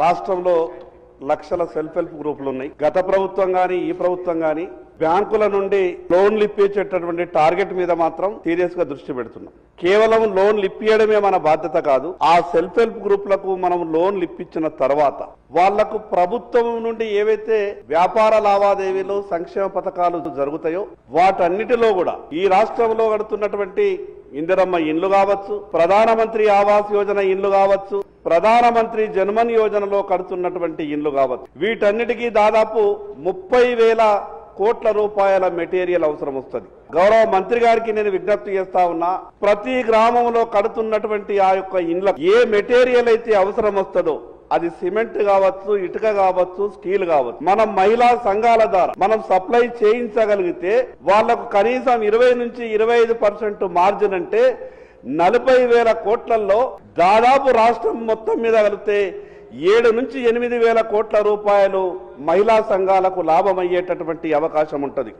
రాష్ట్రంలో లక్షల self help గ్రూపులు ఉన్నాయి. గత ప్రభుత్వం గాని ఈ ప్రభుత్వం గాని బ్యాంకుల నుండి లోన్లు ఇప్పించేటటువంటి టార్గెట్ మీద మాత్రం సీరియస్ గా దృష్టి పెడుతున్నాం. కేవలం లోన్లు ఇప్పించడమే మన బాధ్యత కాదు. ఆ సెల్ఫ్ హెల్ప్ గ్రూపులకు మనం లోన్లు ఇప్పించిన తర్వాత వాళ్లకు ప్రభుత్వం నుండి ఏవైతే వ్యాపార లావాదేవీలు సంక్షేమ పథకాలు జరుగుతాయో వాటన్నిటిలో కూడా ఈ రాష్ట్రంలో గడుతున్నటువంటి ఇందిరమ్మ ఇండ్లు కావచ్చు, ప్రధానమంత్రి ఆవాస్ యోజన ఇండ్లు కావచ్చు, ప్రధానమంత్రి జన్మన్ యోజనలో కడుతున్నటువంటి ఇండ్లు కావచ్చు, వీటన్నిటికీ దాదాపు 30,000 కోట్ల రూపాయల మెటీరియల్ అవసరం వస్తుంది. గౌరవ మంత్రి గారికి నేను విజ్ఞప్తి చేస్తా ఉన్నా, ప్రతి గ్రామంలో కడుతున్నటువంటి ఆ యొక్క ఇండ్ల ఏ మెటీరియల్ అయితే అవసరం వస్తుందో అది సిమెంట్ కావచ్చు, ఇటుక కావచ్చు, స్టీల్ కావచ్చు, మనం మహిళా సంఘాల ద్వారా మనం సప్లై చేయించగలిగితే వాళ్లకు కనీసం 20 నుంచి 25% మార్జిన్ అంటే 40,000 కోట్లలో దాదాపు రాష్ట్రం మొత్తం మీద కలిపితే 7 నుంచి 8,000 కోట్ల రూపాయలు మహిళా సంఘాలకు లాభం అయ్యేటటువంటి అవకాశం ఉంటుంది.